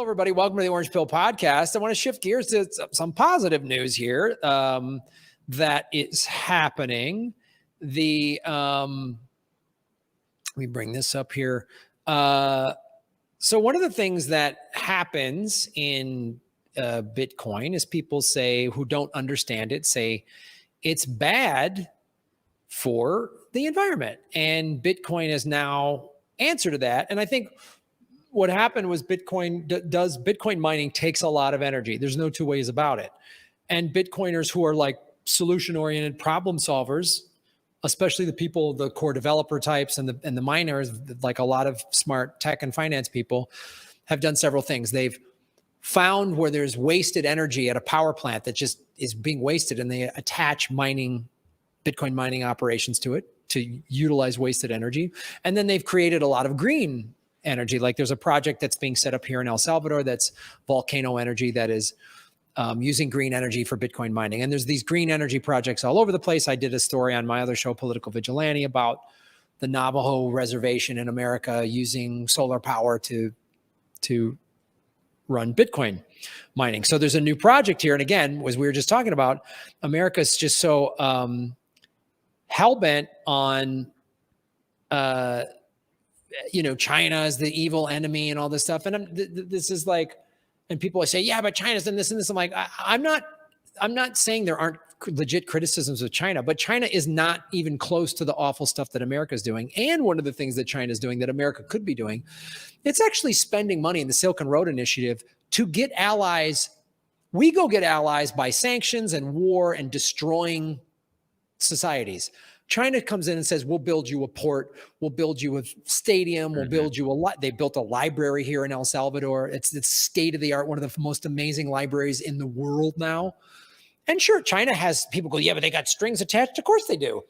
everybody. Welcome to the Orange Pill Podcast. I want to shift gears to some positive news here that is happening. Let me bring this up here. So one of the things that happens in Bitcoin is people say, who don't understand it, say it's bad for the environment. And Bitcoin has now answered to that. And I think what happened was Bitcoin mining takes a lot of energy. There's no two ways about it. And Bitcoiners who are like solution-oriented problem solvers, especially the people, the core developer types and the miners, like a lot of smart tech and finance people, have done several things. They've found where there's wasted energy at a power plant that just is being wasted, and they attach Bitcoin mining operations to it to utilize wasted energy. And then they've created a lot of green energy. Like there's a project that's being set up here in El Salvador that's Volcano Energy that is using green energy for Bitcoin mining. And there's these green energy projects all over the place. I did a story on my other show, Political Vigilante, about the Navajo reservation in America using solar power to run Bitcoin mining. So there's a new project here. And again, as we were just talking about, America's just so hell-bent on China is the evil enemy and all this stuff. And this is like, and people say, yeah, but China's done this and this. I'm like, I'm not saying there aren't legit criticisms of China, but China is not even close to the awful stuff that America's doing. And one of the things that China's doing that America could be doing, it's actually spending money in the Silk and Road Initiative to get allies. We go get allies by sanctions and war and destroying societies. China comes in and says, we'll build you a port, we'll build you a stadium, we'll build you a lot. They built a library here in El Salvador. It's state of the art, one of the most amazing libraries in the world now. And sure, China has people go, yeah, but they got strings attached. Of course they do.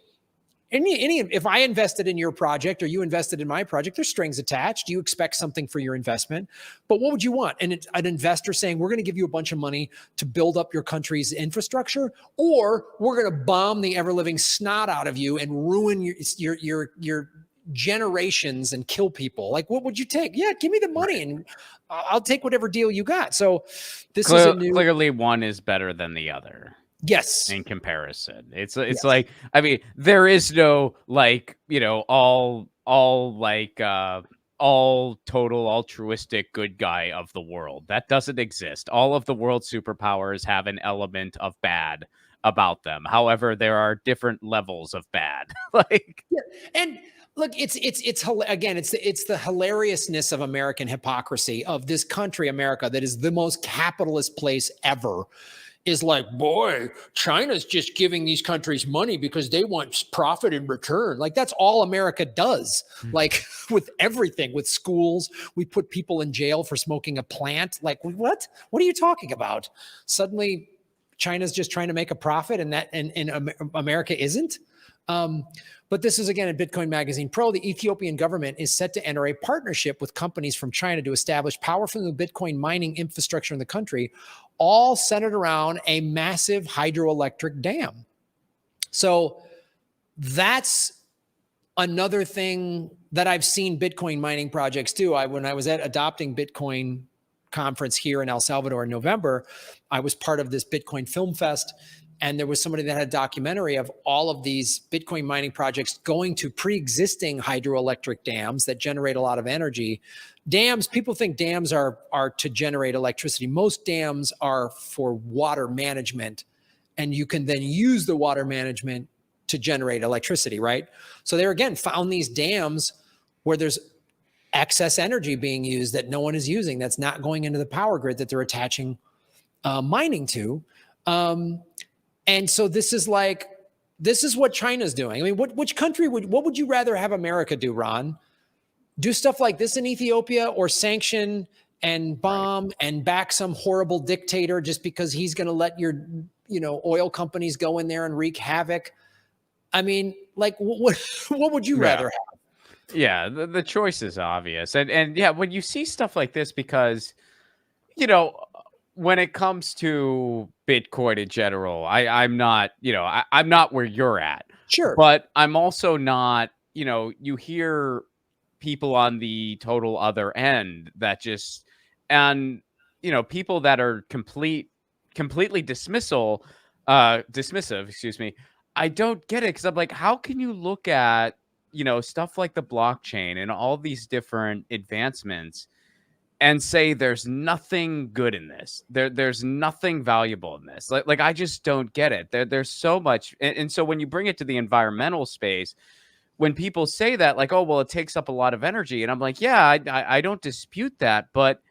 If I invested in your project or you invested in my project, there's strings attached. You expect something for your investment. But what would you want? And an investor saying, we're going to give you a bunch of money to build up your country's infrastructure, or we're going to bomb the ever-living snot out of you and ruin your generations and kill people. Like, what would you take? Yeah, give me the money and I'll take whatever deal you got. So this is clearly one is better than the other. Yes. In comparison, it's yes. Like, I mean, there is no like, all total altruistic good guy of the world. That doesn't exist. All of the world's superpowers have an element of bad about them. However, there are different levels of bad. And look, it's the hilariousness of American hypocrisy of this country, America, that is the most capitalist place ever. Is like, boy, China's just giving these countries money because they want profit in return. Like, that's all America does. Like, with everything, with schools, we put people in jail for smoking a plant. Like, what? What are you talking about? Suddenly, China's just trying to make a profit, and America isn't. But this is, again, in Bitcoin Magazine Pro. The Ethiopian government is set to enter a partnership with companies from China to establish powerful Bitcoin mining infrastructure in the country, all centered around a massive hydroelectric dam. So that's another thing that I've seen Bitcoin mining projects do. When I was at Adopting Bitcoin conference here in El Salvador in November, I was part of this Bitcoin Film Fest. And there was somebody that had a documentary of all of these Bitcoin mining projects going to pre-existing hydroelectric dams that generate a lot of energy. Dams, people think dams are to generate electricity. Most dams are for water management, and you can then use the water management to generate electricity, right? So they, again, found these dams where there's excess energy being used that no one is using, that's not going into the power grid that they're attaching mining to. And so this is what China's doing. I mean, what would you rather have America do, Ron? Do stuff like this in Ethiopia, or sanction and bomb and back some horrible dictator just because he's going to let your, oil companies go in there and wreak havoc? I mean, like, what would you rather have? Yeah, the choice is obvious. And yeah, when you see stuff like this, because, when it comes to Bitcoin in general, I'm not, I'm not where you're at. Sure. But I'm also not, you hear people on the total other end that just, and people that are completely dismissive, excuse me, I don't get it, because I'm like, how can you look at, stuff like the blockchain and all these different advancements and say there's nothing good in this. There's nothing valuable in this. Like I just don't get it. There's so much. And so when you bring it to the environmental space, when people say that, like, oh, well, it takes up a lot of energy. And I'm like, yeah, I don't dispute that, but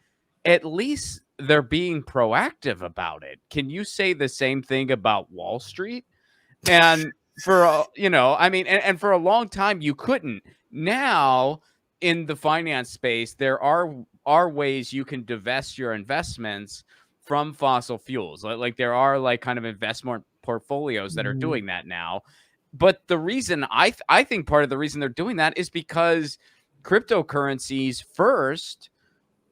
at least they're being proactive about it. Can you say the same thing about Wall Street? And I mean, and for a long time you couldn't. Now in the finance space, there are ways you can divest your investments from fossil fuels. Like there are like kind of investment portfolios that are doing that now. But the reason I think part of the reason they're doing that is because cryptocurrencies first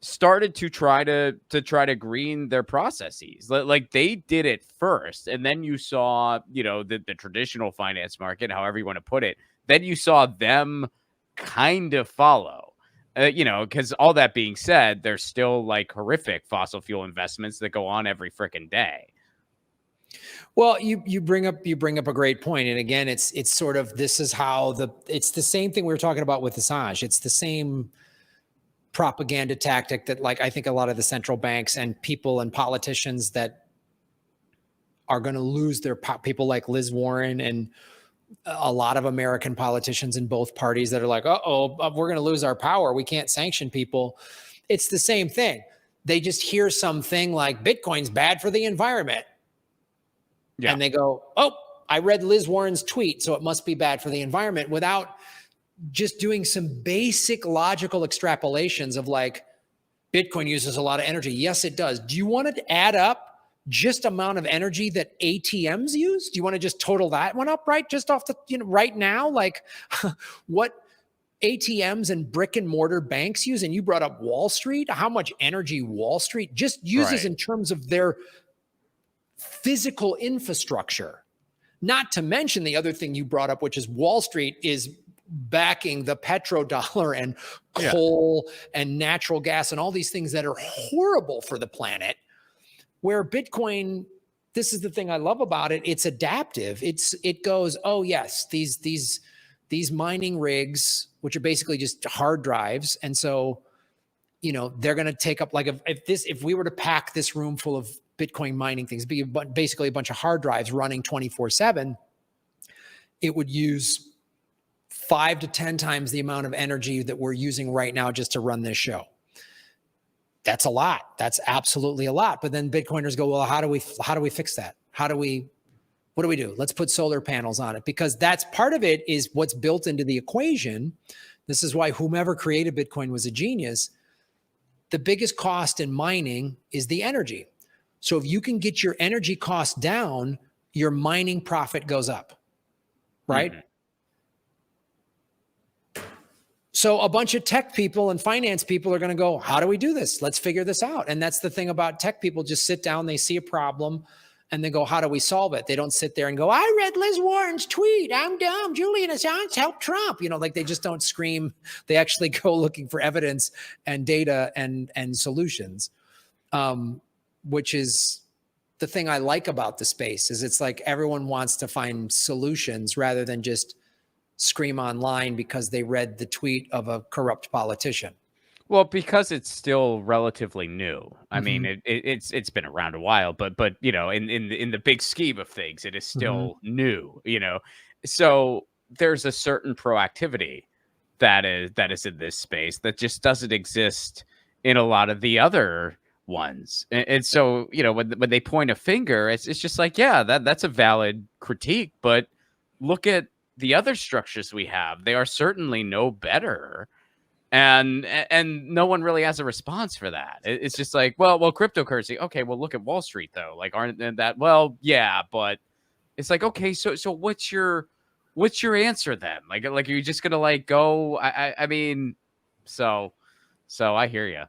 started to try to green their processes. Like they did it first, and then you saw, the traditional finance market, however you want to put it, then you saw them kind of follow. Because all that being said, there's still like horrific fossil fuel investments that go on every freaking day. Well, you bring up a great point, and again, it's sort of, this is how it's the same thing we were talking about with Assange. It's the same propaganda tactic that, like, I think a lot of the central banks and people and politicians that are going to lose their people like Liz Warren and a lot of American politicians in both parties that are like, we're going to lose our power. We can't sanction people. It's the same thing. They just hear something like Bitcoin's bad for the environment. Yeah. And they go, oh, I read Liz Warren's tweet, so it must be bad for the environment, without just doing some basic logical extrapolations of like, Bitcoin uses a lot of energy. Yes, it does. Do you want to add up just amount of energy that ATMs use? Do you want to just total that one up, right? Just off the, right now, like what ATMs and brick and mortar banks use? And you brought up Wall Street, how much energy Wall Street just uses in terms of their physical infrastructure. Not to mention the other thing you brought up, which is Wall Street is backing the petrodollar and coal and natural gas and all these things that are horrible for the planet. Where Bitcoin, this is the thing I love about it, it's adaptive. It goes, oh yes, these mining rigs, which are basically just hard drives. And so, they're going to take up, like, if we were to pack this room full of Bitcoin mining things, be basically a bunch of hard drives running 24/7, it would use 5 to 10 times the amount of energy that we're using right now just to run this show. That's a lot. That's absolutely a lot. But then Bitcoiners go, well, how do we fix that? What do we do? Let's put solar panels on it, because that's part of it, is what's built into the equation. This is why whomever created Bitcoin was a genius. The biggest cost in mining is the energy. So if you can get your energy costs down, your mining profit goes up, right? Mm-hmm. So a bunch of tech people and finance people are going to go, how do we do this? Let's figure this out. And that's the thing about tech people, just sit down, they see a problem, and they go, how do we solve it? They don't sit there and go, I read Liz Warren's tweet, I'm dumb, Julian Assange helped Trump. Like they just don't scream. They actually go looking for evidence and data and solutions, which is the thing I like about the space, is it's like everyone wants to find solutions rather than just scream online because they read the tweet of a corrupt politician. Well, because it's still relatively new. I mean, it's been around a while, but in the big scheme of things, it is still new. So there's a certain proactivity that is in this space that just doesn't exist in a lot of the other ones. And so when they point a finger, it's just like, yeah, that's a valid critique, but look at the other structures we have. They are certainly no better. And no one really has a response for that. It's just like, well, cryptocurrency. Okay, well, look at Wall Street though. Like, aren't that? Well, yeah, but it's like, okay, so what's your answer then? Like, are you just gonna like go? I mean, so I hear you.